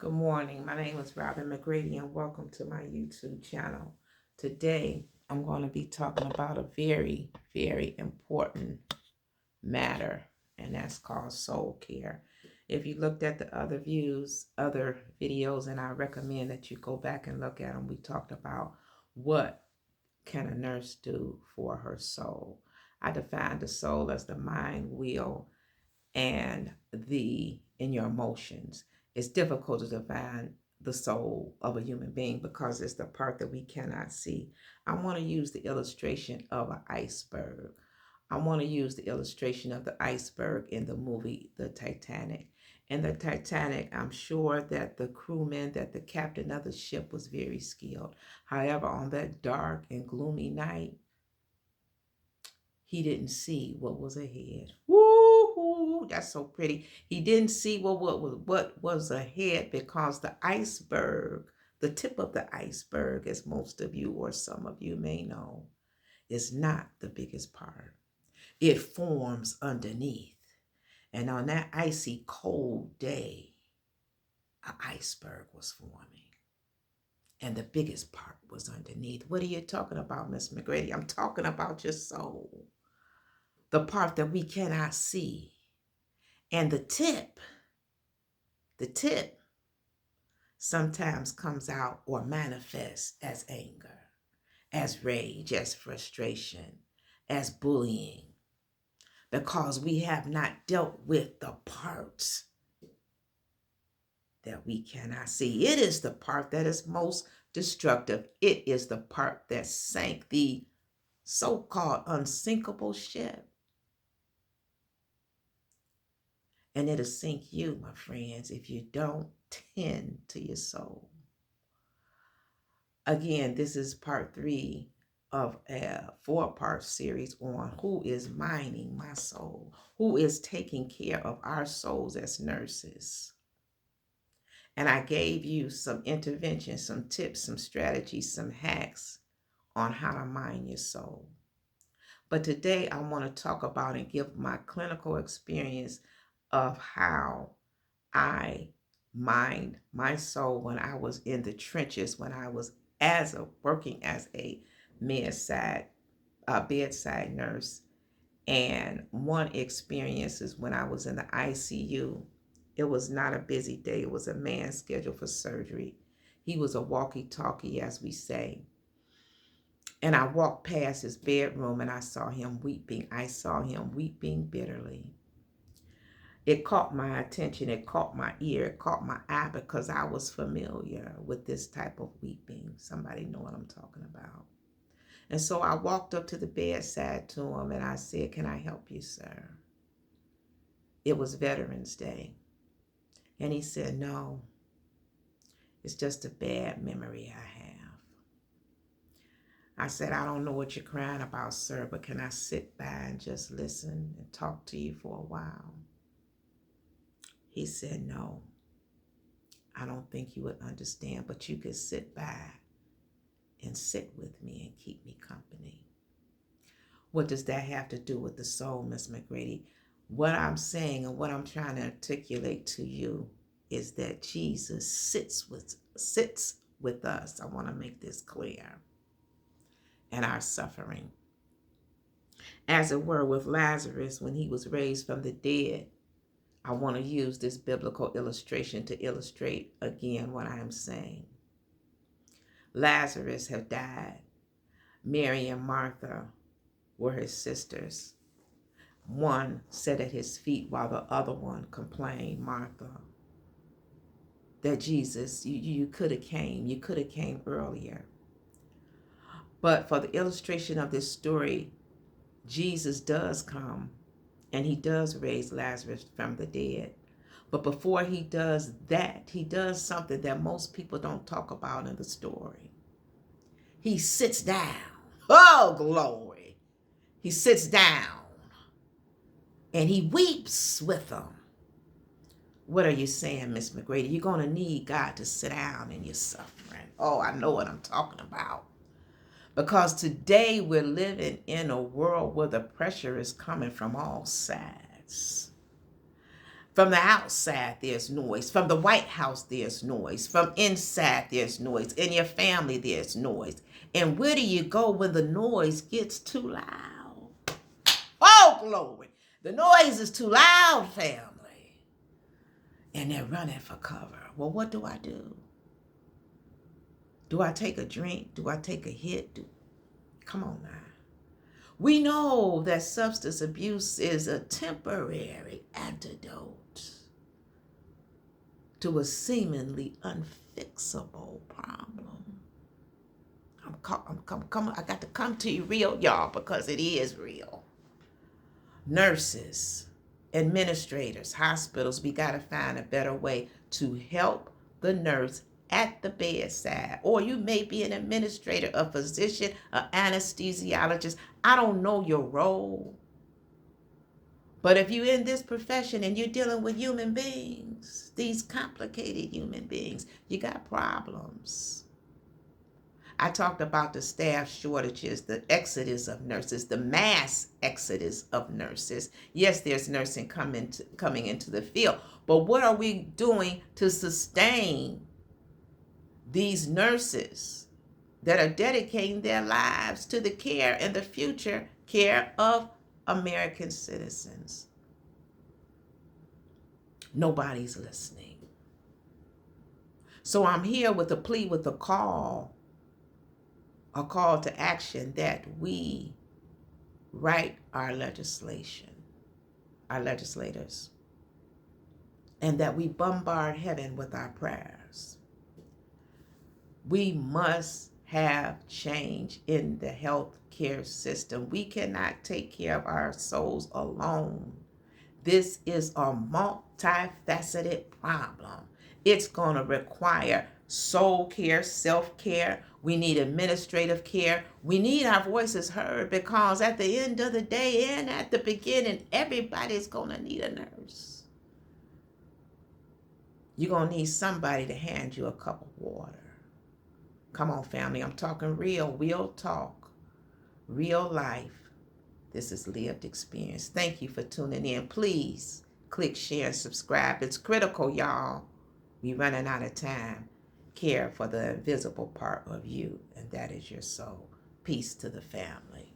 Good morning. My name is Robin McGrady, and welcome to my YouTube channel. Today, I'm going to be talking about a very, very important matter, and that's called soul care. If you looked at the other videos, and I recommend that you go back and look at them, we talked about what can a nurse do for her soul. I define the soul as the mind, will, and in your emotions. It's difficult to define the soul of a human being because it's the part that we cannot see. I want to use the illustration of an iceberg. I want to use the illustration of the iceberg in the movie The Titanic. In the Titanic, I'm sure that the crewman, that the captain of the ship was very skilled. However, on that dark and gloomy night, he didn't see what was ahead. Woo-hoo, that's so pretty. He didn't see what was ahead because the iceberg, the tip of the iceberg, as most of you or some of you may know, is not the biggest part. It forms underneath. And on that icy cold day, an iceberg was forming. And the biggest part was underneath. What are you talking about, Miss McGrady? I'm talking about your soul, the part that we cannot see. And the tip sometimes comes out or manifests as anger, as rage, as frustration, as bullying, because we have not dealt with the parts that we cannot see. It is the part that is most destructive. It is the part that sank the so-called unsinkable ship. And it'll sink you, my friends, if you don't tend to your soul. Again, this is part 3 of a 4-part series on who is mining my soul, who is taking care of our souls as nurses. And I gave you some interventions, some tips, some strategies, some hacks on how to mine your soul. But today I want to talk about and give my clinical experience of how I mined my soul when I was in the trenches, when I was working as a bedside nurse. And one experience is when I was in the ICU. It was not a busy day. It was a man scheduled for surgery. He was a walkie-talkie, as we say. And I walked past his bedroom and I saw him weeping. I saw him weeping bitterly. It caught my attention, it caught my ear, it caught my eye because I was familiar with this type of weeping. Somebody know what I'm talking about. And so I walked up to the bedside to him and I said, "Can I help you, sir?" It was Veterans Day. And he said, "No, it's just a bad memory I have." I said, "I don't know what you're crying about, sir, but can I sit by and just listen and talk to you for a while?" He said, "No, I don't think you would understand, but you could sit by and sit with me and keep me company." What does that have to do with the soul, Miss McGrady? What I'm saying and what I'm trying to articulate to you is that Jesus sits with us. I want to make this clear. And our suffering. As it were with Lazarus when he was raised from the dead. I want to use this biblical illustration to illustrate again what I am saying. Lazarus had died. Mary and Martha were his sisters. One sat at his feet while the other one complained, Martha, that Jesus, you could have came. You could have came earlier. But for the illustration of this story, Jesus does come and he does raise Lazarus from the dead. But before he does that, he does something that most people don't talk about in the story. He sits down. Oh, glory. He sits down and he weeps with them. What are you saying, Miss McGrady? You're going to need God to sit down in your suffering. Oh, I know what I'm talking about. Because today we're living in a world where the pressure is coming from all sides. From the outside, there's noise. From the White House, there's noise. From inside, there's noise. In your family, there's noise. And where do you go when the noise gets too loud? Oh, glory. The noise is too loud, family. And they're running for cover. Well, what do I do? Do I take a drink? Do I take a hit? Come on now. We know that substance abuse is a temporary antidote to a seemingly unfixable problem. I got to come to you real, y'all, because it is real. Nurses, administrators, hospitals, we got to find a better way to help the nurse at the bedside. Or you may be an administrator, a physician, an anesthesiologist. I don't know your role. But if you're in this profession and you're dealing with human beings, these complicated human beings, you got problems. I talked about the staff shortages, the exodus of nurses, the mass exodus of nurses. Yes, there's nursing coming into the field, but what are we doing to sustain these nurses that are dedicating their lives to the care and the future care of American citizens? Nobody's listening. So I'm here with a plea, with a call to action, that we write our legislation, our legislators, and that we bombard heaven with our prayers. We must have change in the health care system. We cannot take care of our souls alone. This is a multifaceted problem. It's going to require soul care, self-care. We need administrative care. We need our voices heard, because at the end of the day and at the beginning, everybody's going to need a nurse. You're going to need somebody to hand you a cup of water. Come on, family. I'm talking real talk, real life. This is lived experience. Thank you for tuning in. Please click, share, and subscribe. It's critical, y'all. We're running out of time. Care for the invisible part of you, and that is your soul. Peace to the family.